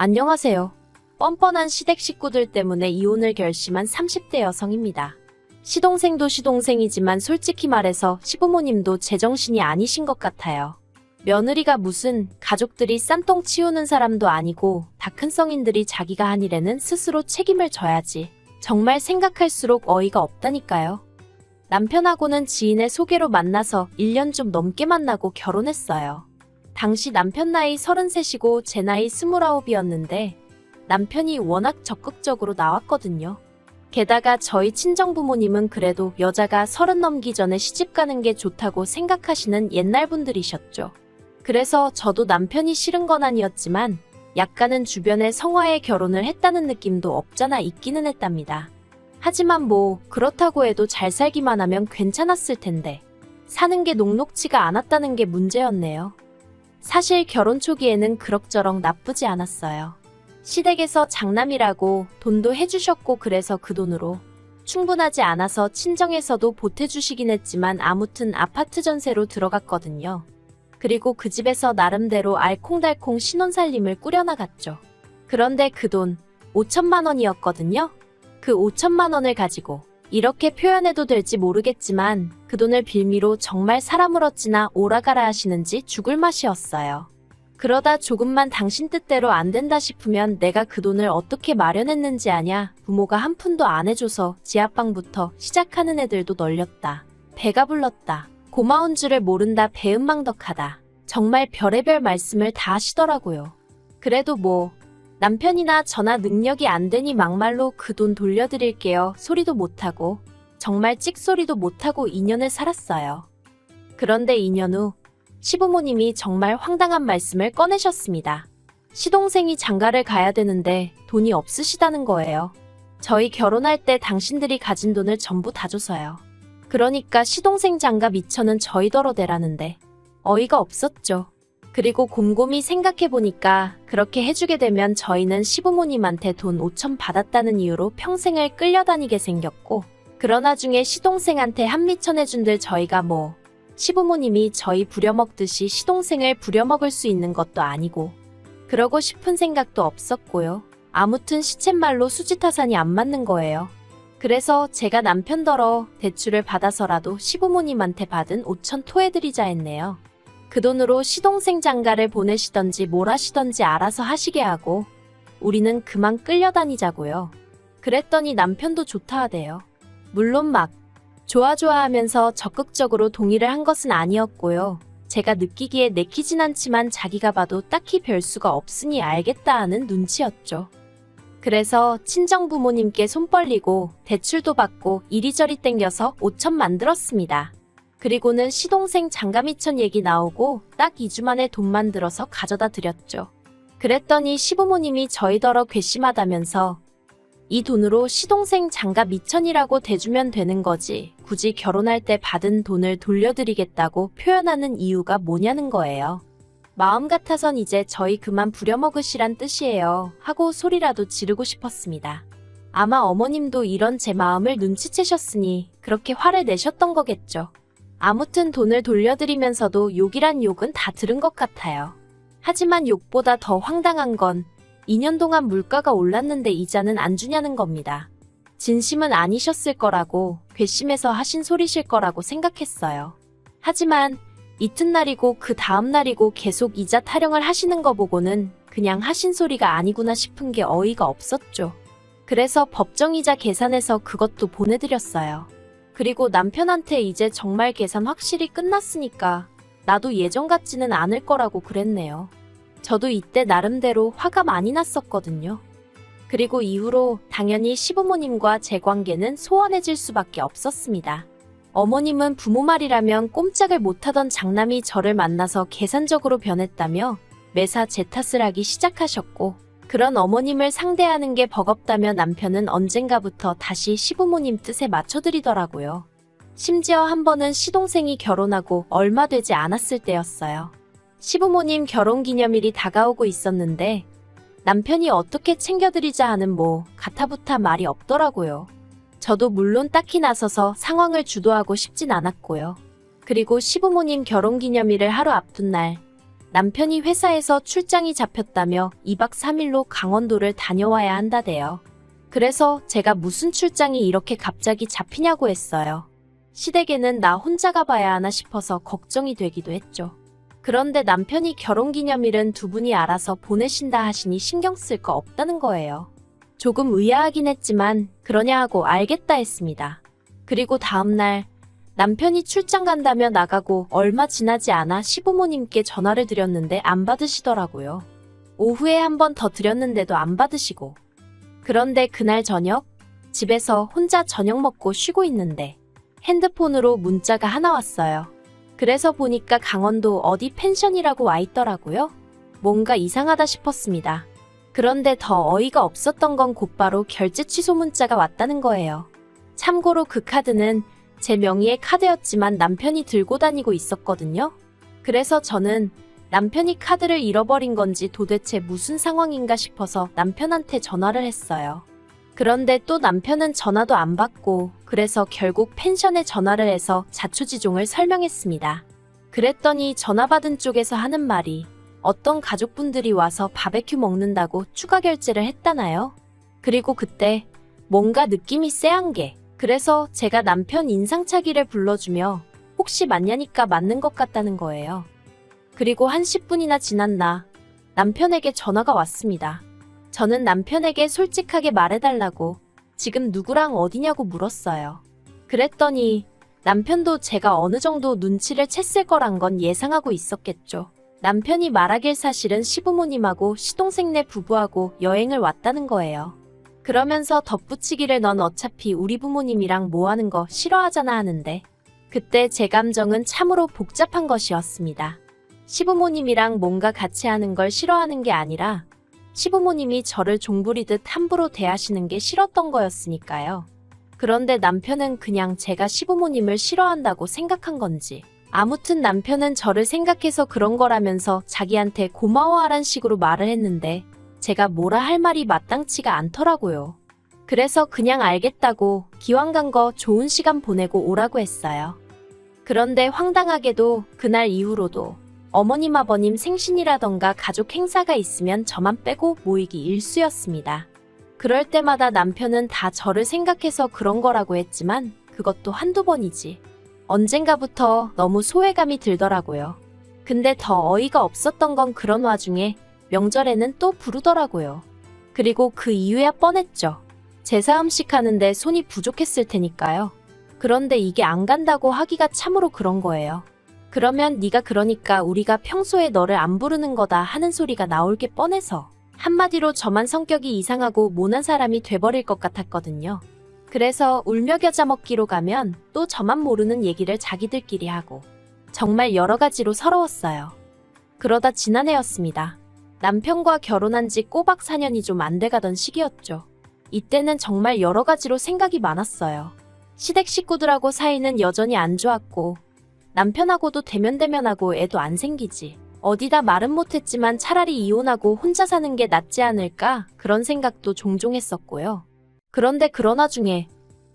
안녕하세요. 뻔뻔한 시댁 식구들 때문에 이혼을 결심한 30대 여성입니다. 시동생도 시동생이지만 솔직히 말해서 시부모님도 제정신이 아니신 것 같아요. 며느리가 무슨 가족들이 싼똥 치우는 사람도 아니고 다 큰 성인들이 자기가 한 일에는 스스로 책임을 져야지. 정말 생각할수록 어이가 없다니까요. 남편하고는 지인의 소개로 만나서 1년 좀 넘게 만나고 결혼했어요. 당시 남편 나이 33이고 제 나이 29이었는데 남편이 워낙 적극적으로 나왔거든요. 게다가 저희 친정부모님은 그래도 여자가 30 넘기 전에 시집 가는 게 좋다고 생각하시는 옛날 분들이셨죠. 그래서 저도 남편이 싫은 건 아니었지만 약간은 주변에 성화에 결혼을 했다는 느낌도 없잖아 있기는 했답니다. 하지만 뭐 그렇다고 해도 잘 살기만 하면 괜찮았을 텐데 사는 게 녹록지가 않았다는 게 문제였네요. 사실 결혼 초기에는 그럭저럭 나쁘지 않았어요. 시댁에서 장남이라고 돈도 해주셨고 그래서 그 돈으로 충분하지 않아서 친정에서도 보태주시긴 했지만 아무튼 아파트 전세로 들어갔거든요. 그리고 그 집에서 나름대로 알콩달콩 신혼살림을 꾸려나갔죠. 그런데 그 돈 5천만 원이었거든요. 그 5천만 원을 가지고 이렇게 표현해도 될지 모르겠지만 그 돈을 빌미로 정말 사람을 어찌나 오라가라 하시는지 죽을 맛이었어요. 그러다 조금만 당신 뜻대로 안 된다 싶으면 내가 그 돈을 어떻게 마련했는지 아냐. 부모가 한 푼도 안 해줘서 지하방부터 시작하는 애들도 널렸다. 배가 불렀다. 고마운 줄을 모른다. 배은망덕하다. 정말 별의별 말씀을 다 하시더라고요. 그래도 뭐 남편이나 저나 능력이 안 되니 막말로 그 돈 돌려드릴게요 소리도 못하고 정말 찍소리도 못하고 2년을 살았어요. 그런데 2년 후 시부모님이 정말 황당한 말씀을 꺼내셨습니다. 시동생이 장가를 가야 되는데 돈이 없으시다는 거예요. 저희 결혼할 때 당신들이 가진 돈을 전부 다 줘서요. 그러니까 시동생 장가 미천은 저희더러 대라는데 어이가 없었죠. 그리고 곰곰이 생각해보니까 그렇게 해주게 되면 저희는 시부모님한테 돈 5천 받았다는 이유로 평생을 끌려다니게 생겼고 그러나 나중에 시동생한테 한미천 해준들 저희가 뭐 시부모님이 저희 부려먹듯이 시동생을 부려먹을 수 있는 것도 아니고 그러고 싶은 생각도 없었고요. 아무튼 시쳇말로 수지타산이 안 맞는 거예요. 그래서 제가 남편더러 대출을 받아서라도 시부모님한테 받은 5천 토해드리자 했네요. 그 돈으로 시동생 장가를 보내시던지 뭘 하시던지 알아서 하시게 하고 우리는 그만 끌려다니자고요. 그랬더니 남편도 좋다 하대요. 물론 막 좋아 하면서 적극적으로 동의를 한 것은 아니었고요. 제가 느끼기에 내키진 않지만 자기가 봐도 딱히 별수가 없으니 알겠다 하는 눈치였죠. 그래서 친정부모님께 손 벌리고 대출도 받고 이리저리 땡겨서 5천 만들었습니다. 그리고는 시동생 장가미천 얘기 나오고 딱 2주 만에 돈 만들어서 가져다 드렸죠. 그랬더니 시부모님이 저희더러 괘씸하다면서 이 돈으로 시동생 장가 미천이라고 대주면 되는 거지 굳이 결혼할 때 받은 돈을 돌려드리겠다고 표현하는 이유가 뭐냐는 거예요. 마음 같아선 이제 저희 그만 부려먹으시란 뜻이에요 하고 소리라도 지르고 싶었습니다. 아마 어머님도 이런 제 마음을 눈치채셨으니 그렇게 화를 내셨던 거겠죠. 아무튼 돈을 돌려드리면서도 욕이란 욕은 다 들은 것 같아요. 하지만 욕보다 더 황당한 건 2년 동안 물가가 올랐는데 이자는 안 주냐는 겁니다. 진심은 아니셨을 거라고 괘씸해서 하신 소리실 거라고 생각했어요. 하지만 이튿날이고 그 다음날이고 계속 이자 타령을 하시는 거 보고는 그냥 하신 소리가 아니구나 싶은 게 어이가 없었죠. 그래서 법정이자 계산해서 그것도 보내드렸어요. 그리고 남편한테 이제 정말 계산 확실히 끝났으니까 나도 예전 같지는 않을 거라고 그랬네요. 저도 이때 나름대로 화가 많이 났었거든요. 그리고 이후로 당연히 시부모님과 제 관계는 소원해질 수밖에 없었습니다. 어머님은 부모 말이라면 꼼짝을 못하던 장남이 저를 만나서 계산적으로 변했다며 매사 제 탓을 하기 시작하셨고 그런 어머님을 상대하는 게 버겁다며 남편은 언젠가부터 다시 시부모님 뜻에 맞춰드리더라고요. 심지어 한 번은 시동생이 결혼하고 얼마 되지 않았을 때였어요. 시부모님 결혼기념일이 다가오고 있었는데 남편이 어떻게 챙겨드리자 하는 뭐 가타부타 말이 없더라고요. 저도 물론 딱히 나서서 상황을 주도하고 싶진 않았고요. 그리고 시부모님 결혼기념일을 하루 앞둔 날 남편이 회사에서 출장이 잡혔다며 2박 3일로 강원도를 다녀와야 한다대요. 그래서 제가 무슨 출장이 이렇게 갑자기 잡히냐고 했어요. 시댁에는 나 혼자 가봐야 하나 싶어서 걱정이 되기도 했죠. 그런데 남편이 결혼기념일은 두 분이 알아서 보내신다 하시니 신경 쓸 거 없다는 거예요. 조금 의아하긴 했지만 그러냐 하고 알겠다 했습니다. 그리고 다음날 남편이 출장 간다며 나가고 얼마 지나지 않아 시부모님께 전화를 드렸는데 안 받으시더라고요. 오후에 한 번 더 드렸는데도 안 받으시고. 그런데 그날 저녁 집에서 혼자 저녁 먹고 쉬고 있는데 핸드폰으로 문자가 하나 왔어요. 그래서 보니까 강원도 어디 펜션이라고 와 있더라고요. 뭔가 이상하다 싶었습니다. 그런데 더 어이가 없었던 건 곧바로 결제 취소 문자가 왔다는 거예요. 참고로 그 카드는 제 명의의 카드였지만 남편이 들고 다니고 있었거든요. 그래서 저는 남편이 카드를 잃어버린 건지 도대체 무슨 상황인가 싶어서 남편한테 전화를 했어요. 그런데 또 남편은 전화도 안 받고 그래서 결국 펜션에 전화를 해서 자초지종을 설명했습니다. 그랬더니 전화 받은 쪽에서 하는 말이 어떤 가족분들이 와서 바베큐 먹는다고 추가 결제를 했다나요? 그리고 그때 뭔가 느낌이 쎄한 게 그래서 제가 남편 인상착의를 불러주며 혹시 맞냐니까 맞는 것 같다는 거예요. 그리고 한 10분이나 지났나 남편에게 전화가 왔습니다. 저는 남편에게 솔직하게 말해달라고 지금 누구랑 어디냐고 물었어요. 그랬더니 남편도 제가 어느 정도 눈치를 챘을 거란 건 예상하고 있었겠죠. 남편이 말하길 사실은 시부모님하고 시동생네 부부하고 여행을 왔다는 거예요. 그러면서 덧붙이기를 넌 어차피 우리 부모님이랑 뭐 하는 거 싫어하잖아 하는데 그때 제 감정은 참으로 복잡한 것이었습니다. 시부모님이랑 뭔가 같이 하는 걸 싫어하는 게 아니라 시부모님이 저를 종부리듯 함부로 대하시는 게 싫었던 거였으니까요. 그런데 남편은 그냥 제가 시부모님을 싫어한다고 생각한 건지 아무튼 남편은 저를 생각해서 그런 거라면서 자기한테 고마워하란 식으로 말을 했는데 제가 뭐라 할 말이 마땅치가 않더라고요. 그래서 그냥 알겠다고 기왕 간 거 좋은 시간 보내고 오라고 했어요. 그런데 황당하게도 그날 이후로도 어머님 아버님 생신이라던가 가족 행사가 있으면 저만 빼고 모이기 일쑤였습니다. 그럴 때마다 남편은 다 저를 생각해서 그런 거라고 했지만 그것도 한두 번이지. 언젠가부터 너무 소외감이 들더라고요. 근데 더 어이가 없었던 건 그런 와중에 명절에는 또 부르더라고요. 그리고 그 이유야 뻔했죠. 제사 음식 하는데 손이 부족했을 테니까요. 그런데 이게 안 간다고 하기가 참으로 그런 거예요. 그러면 네가 그러니까 우리가 평소에 너를 안 부르는 거다 하는 소리가 나올 게 뻔해서 한마디로 저만 성격이 이상하고 모난 사람이 돼버릴 것 같았거든요. 그래서 울며 겨자 먹기로 가면 또 저만 모르는 얘기를 자기들끼리 하고 정말 여러 가지로 서러웠어요. 그러다 지난해였습니다. 남편과 결혼한 지 꼬박 4년이 좀 안 돼가던 시기였죠. 이때는 정말 여러 가지로 생각이 많았어요. 시댁 식구들하고 사이는 여전히 안 좋았고 남편하고도 대면대면하고 애도 안 생기지. 어디다 말은 못했지만 차라리 이혼하고 혼자 사는 게 낫지 않을까 그런 생각도 종종 했었고요. 그런데 그런 와중에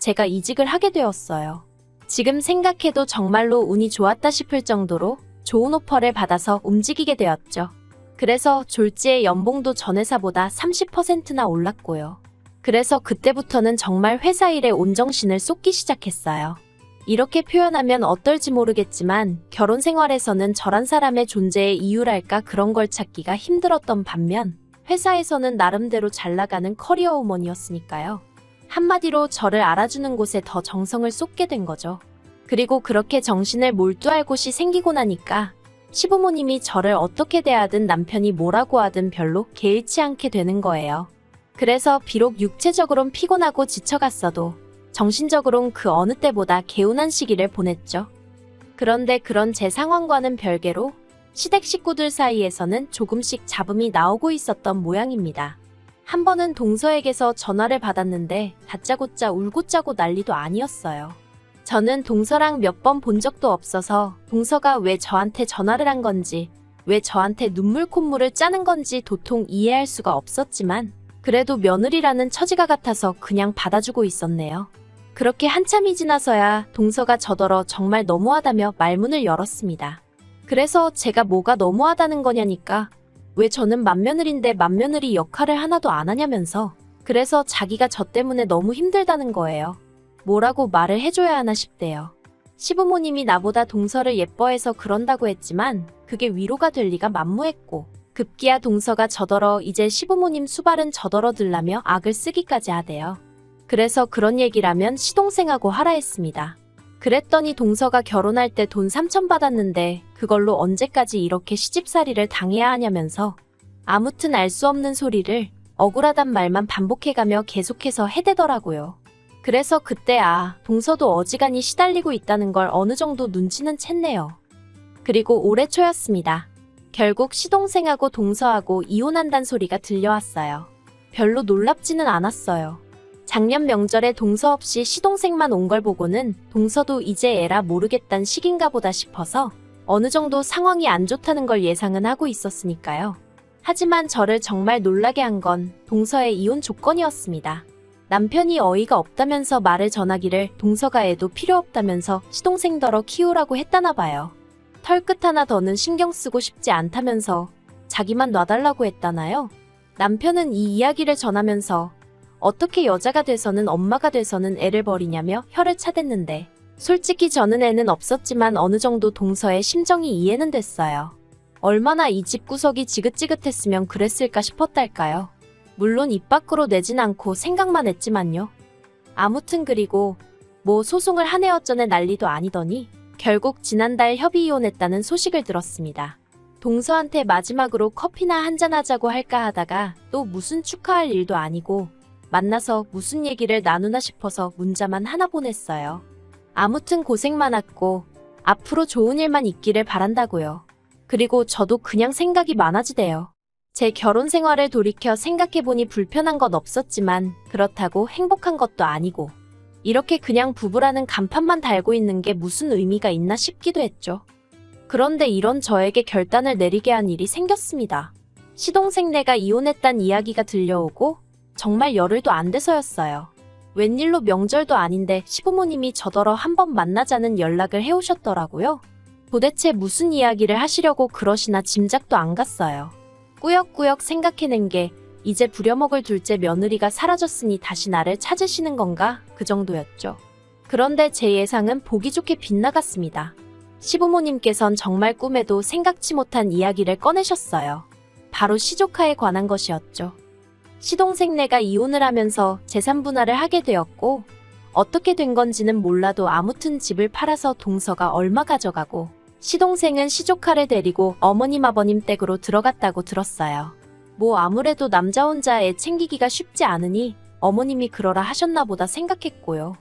제가 이직을 하게 되었어요. 지금 생각해도 정말로 운이 좋았다 싶을 정도로 좋은 오퍼를 받아서 움직이게 되었죠. 그래서 졸지에 연봉도 전 회사보다 30%나 올랐고요. 그래서 그때부터는 정말 회사 일에 온 정신을 쏟기 시작했어요. 이렇게 표현하면 어떨지 모르겠지만 결혼 생활에서는 저란 사람의 존재의 이유랄까 그런 걸 찾기가 힘들었던 반면 회사에서는 나름대로 잘 나가는 커리어 우먼이었으니까요. 한마디로 저를 알아주는 곳에 더 정성을 쏟게 된 거죠. 그리고 그렇게 정신을 몰두할 곳이 생기고 나니까 시부모님이 저를 어떻게 대하든 남편이 뭐라고 하든 별로 개의치 않게 되는 거예요. 그래서 비록 육체적으론 피곤하고 지쳐갔어도 정신적으론 그 어느 때보다 개운한 시기를 보냈죠. 그런데 그런 제 상황과는 별개로 시댁 식구들 사이에서는 조금씩 잡음이 나오고 있었던 모양입니다. 한 번은 동서에게서 전화를 받았는데 다짜고짜 울고 짜고 난리도 아니었어요. 저는 동서랑 몇 번 본 적도 없어서 동서가 왜 저한테 전화를 한 건지, 왜 저한테 눈물 콧물을 짜는 건지 도통 이해할 수가 없었지만 그래도 며느리라는 처지가 같아서 그냥 받아주고 있었네요. 그렇게 한참이 지나서야 동서가 저더러 정말 너무하다며 말문을 열었습니다. 그래서 제가 뭐가 너무하다는 거냐니까. 왜 저는 맏며느리인데 맏며느리 역할을 하나도 안 하냐면서. 그래서 자기가 저 때문에 너무 힘들다는 거예요. 뭐라고 말을 해줘야 하나 싶대요. 시부모님이 나보다 동서를 예뻐해서 그런다고 했지만 그게 위로가 될 리가 만무했고, 급기야 동서가 저더러 이제 시부모님 수발은 저더러 들라며 악을 쓰기까지 하대요. 그래서 그런 얘기라면 시동생하고 하라 했습니다. 그랬더니 동서가 결혼할 때 돈 3천 받았는데 그걸로 언제까지 이렇게 시집살이를 당해야 하냐면서 아무튼 알 수 없는 소리를 억울하단 말만 반복해가며 계속해서 해대더라고요. 그래서 그때 동서도 어지간히 시달리고 있다는 걸 어느 정도 눈치는 챘네요. 그리고 올해 초였습니다. 결국 시동생하고 동서하고 이혼한단 소리가 들려왔어요. 별로 놀랍지는 않았어요. 작년 명절에 동서 없이 시동생만 온 걸 보고는 동서도 이제 에라 모르겠단 시긴가 보다 싶어서 어느 정도 상황이 안 좋다는 걸 예상은 하고 있었으니까요. 하지만 저를 정말 놀라게 한 건 동서의 이혼 조건이었습니다. 남편이 어이가 없다면서 말을 전하기를 동서가 애도 필요 없다면서 시동생더러 키우라고 했다나 봐요. 털끝 하나 더는 신경 쓰고 싶지 않다면서 자기만 놔달라고 했다나요? 남편은 이 이야기를 전하면서 어떻게 여자가 돼서는 엄마가 돼서는 애를 버리냐며 혀를 차댔는데, 솔직히 저는 애는 없었지만 어느 정도 동서의 심정이 이해는 됐어요. 얼마나 이 집구석이 지긋지긋했으면 그랬을까 싶었달까요. 물론 입 밖으로 내진 않고 생각만 했지만요. 아무튼 그리고 뭐 소송을 한 해 어쩌네 난리도 아니더니 결국 지난달 협의 이혼했다는 소식을 들었습니다. 동서한테 마지막으로 커피나 한잔하자고 할까 하다가 또 무슨 축하할 일도 아니고 만나서 무슨 얘기를 나누나 싶어서 문자만 하나 보냈어요. 아무튼 고생 많았고 앞으로 좋은 일만 있기를 바란다고요. 그리고 저도 그냥 생각이 많아지대요. 제 결혼 생활을 돌이켜 생각해보니 불편한 건 없었지만 그렇다고 행복한 것도 아니고 이렇게 그냥 부부라는 간판만 달고 있는 게 무슨 의미가 있나 싶기도 했죠. 그런데 이런 저에게 결단을 내리게 한 일이 생겼습니다. 시동생네가 이혼했단 이야기가 들려오고 정말 열흘도 안 돼서였어요. 웬일로 명절도 아닌데 시부모님이 저더러 한번 만나자는 연락을 해오셨더라고요. 도대체 무슨 이야기를 하시려고 그러시나 짐작도 안 갔어요. 꾸역꾸역 생각해낸 게 이제 부려먹을 둘째 며느리가 사라졌으니 다시 나를 찾으시는 건가? 그 정도였죠. 그런데 제 예상은 보기 좋게 빗나갔습니다. 시부모님께선 정말 꿈에도 생각지 못한 이야기를 꺼내셨어요. 바로 시조카에 관한 것이었죠. 시동생네가 이혼을 하면서 재산 분할을 하게 되었고 어떻게 된 건지는 몰라도 아무튼 집을 팔아서 동서가 얼마 가져가고 시동생은 시조카를 데리고 어머님 아버님 댁으로 들어갔다고 들었어요. 뭐 아무래도 남자 혼자 애 챙기기가 쉽지 않으니 어머님이 그러라 하셨나 보다 생각했고요.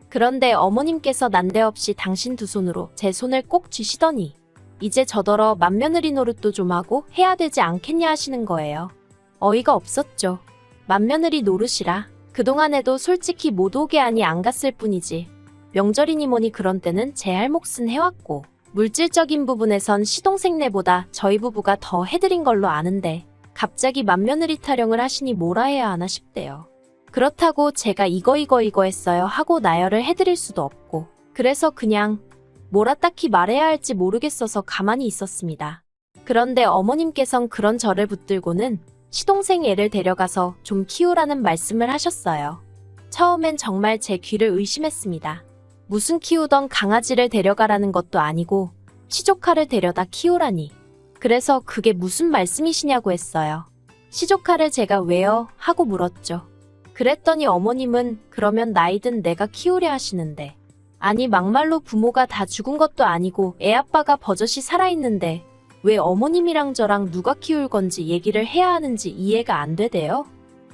그런데 어머님께서 난데없이 당신 두 손으로 제 손을 꼭 쥐시더니 이제 저더러 맏며느리 노릇도 좀 하고 해야 되지 않겠냐 하시는 거예요. 어이가 없었죠. 맏며느리 노릇이라 그동안에도 솔직히 못 오게 하니 안 갔을 뿐이지 명절이니 뭐니 그런 때는 제 할 몫은 해왔고 물질적인 부분에선 시동생네보다 저희 부부가 더 해드린 걸로 아는데 갑자기 맏며느리 타령을 하시니 뭐라 해야 하나 싶대요. 그렇다고 제가 이거 했어요 하고 나열을 해드릴 수도 없고 그래서 그냥 뭐라 딱히 말해야 할지 모르겠어서 가만히 있었습니다. 그런데 어머님께선 그런 저를 붙들고는 시동생 애를 데려가서 좀 키우라는 말씀을 하셨어요. 처음엔 정말 제 귀를 의심했습니다. 무슨 키우던 강아지를 데려가라는 것도 아니고 시조카를 데려다 키우라니. 그래서 그게 무슨 말씀이시냐고 했어요. 시조카를 제가 왜요? 하고 물었죠. 그랬더니 어머님은 그러면 나이든 내가 키우려 하시는데 아니 막말로 부모가 다 죽은 것도 아니고 애 아빠가 버젓이 살아있는데 왜 어머님이랑 저랑 누가 키울 건지 얘기를 해야 하는지 이해가 안 되대요.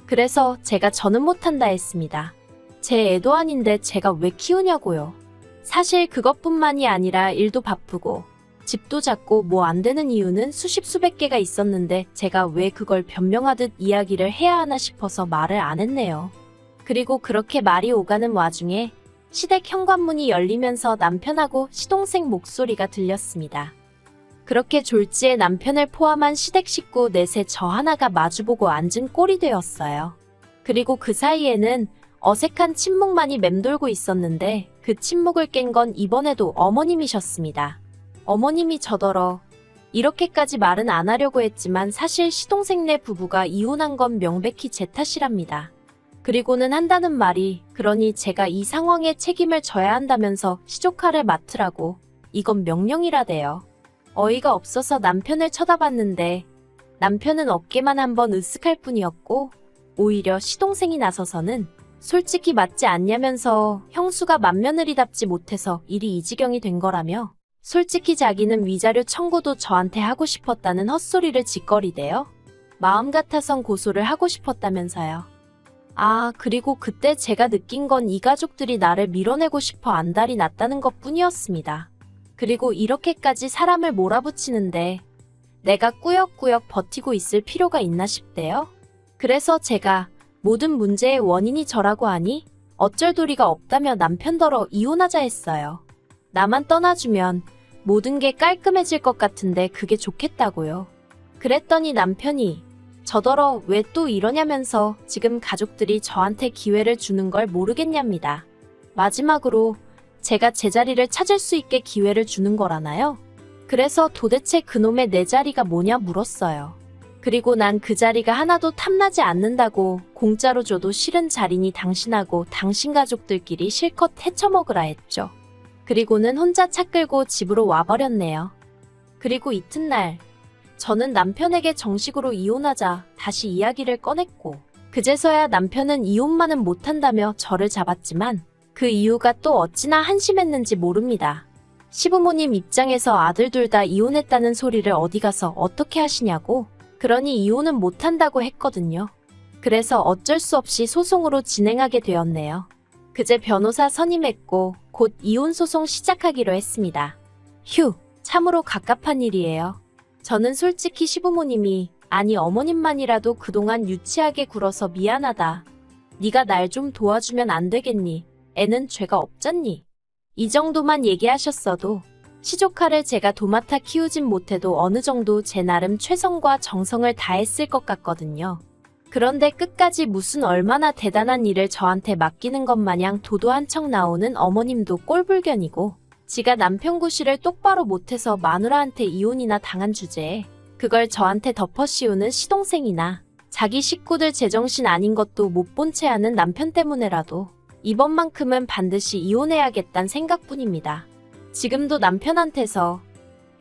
그래서 제가 저는 못한다 했습니다. 제 애도 아닌데 제가 왜 키우냐고요. 사실 그것뿐만이 아니라 일도 바쁘고 집도 작고 뭐 안 되는 이유는 수십 수백 개가 있었는데 제가 왜 그걸 변명하듯 이야기를 해야 하나 싶어서 말을 안 했네요. 그리고 그렇게 말이 오가는 와중에 시댁 현관문이 열리면서 남편하고 시동생 목소리가 들렸습니다. 그렇게 졸지에 남편을 포함한 시댁 식구 넷에 저 하나가 마주보고 앉은 꼴이 되었어요. 그리고 그 사이에는 어색한 침묵만이 맴돌고 있었는데 그 침묵을 깬 건 이번에도 어머님이셨습니다. 어머님이 저더러 이렇게까지 말은 안 하려고 했지만 사실 시동생네 부부가 이혼한 건 명백히 제 탓이랍니다. 그리고는 한다는 말이 그러니 제가 이 상황에 책임을 져야 한다면서 시조카를 맡으라고 이건 명령이라대요. 어이가 없어서 남편을 쳐다봤는데 남편은 어깨만 한번 으쓱할 뿐이었고 오히려 시동생이 나서서는 솔직히 맞지 않냐면서 형수가 맏며느리답지 못해서 일이 이 지경이 된 거라며 솔직히 자기는 위자료 청구도 저한테 하고 싶었다는 헛소리를 짓거리대요. 마음 같아선 고소를 하고 싶었다면서요. 아, 그리고 그때 제가 느낀 건 이 가족들이 나를 밀어내고 싶어 안달이 났다는 것 뿐이었습니다. 그리고 이렇게까지 사람을 몰아붙이는데 내가 꾸역꾸역 버티고 있을 필요가 있나 싶대요. 그래서 제가 모든 문제의 원인이 저라고 하니 어쩔 도리가 없다며 남편더러 이혼하자 했어요. 나만 떠나주면 모든 게 깔끔해질 것 같은데 그게 좋겠다고요. 그랬더니 남편이 저더러 왜 또 이러냐면서 지금 가족들이 저한테 기회를 주는 걸 모르겠냐입니다. 마지막으로 제가 제자리를 찾을 수 있게 기회를 주는 거라나요? 그래서 도대체 그놈의 내 자리가 뭐냐 물었어요. 그리고 난 그 자리가 하나도 탐나지 않는다고 공짜로 줘도 싫은 자리니 당신하고 당신 가족들끼리 실컷 헤쳐먹으라 했죠. 그리고는 혼자 차 끌고 집으로 와버렸네요. 그리고 이튿날 저는 남편에게 정식으로 이혼하자 다시 이야기를 꺼냈고 그제서야 남편은 이혼만은 못한다며 저를 잡았지만 그 이유가 또 어찌나 한심했는지 모릅니다. 시부모님 입장에서 아들 둘 다 이혼했다는 소리를 어디 가서 어떻게 하시냐고 그러니 이혼은 못한다고 했거든요. 그래서 어쩔 수 없이 소송으로 진행하게 되었네요. 그제 변호사 선임했고 곧 이혼 소송 시작하기로 했습니다. 휴, 참으로 갑갑한 일이에요. 저는 솔직히 시부모님이 아니 어머님만이라도 그동안 유치하게 굴어서 미안하다. 네가 날 좀 도와주면 안 되겠니? 애는 죄가 없잖니? 이 정도만 얘기하셨어도 시조카를 제가 도맡아 키우진 못해도 어느 정도 제 나름 최선과 정성을 다했을 것 같거든요. 그런데 끝까지 무슨 얼마나 대단한 일을 저한테 맡기는 것 마냥 도도한 척 나오는 어머님도 꼴불견이고 지가 남편 구실을 똑바로 못해서 마누라한테 이혼이나 당한 주제에 그걸 저한테 덮어씌우는 시동생이나 자기 식구들 제정신 아닌 것도 못 본 채 하는 남편 때문에라도 이번만큼은 반드시 이혼해야겠단 생각뿐입니다. 지금도 남편한테서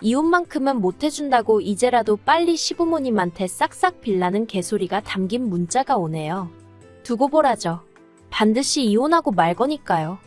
이혼만큼은 못해준다고 이제라도 빨리 시부모님한테 싹싹 빌라는 개소리가 담긴 문자가 오네요. 두고 보라죠. 반드시 이혼하고 말 거니까요.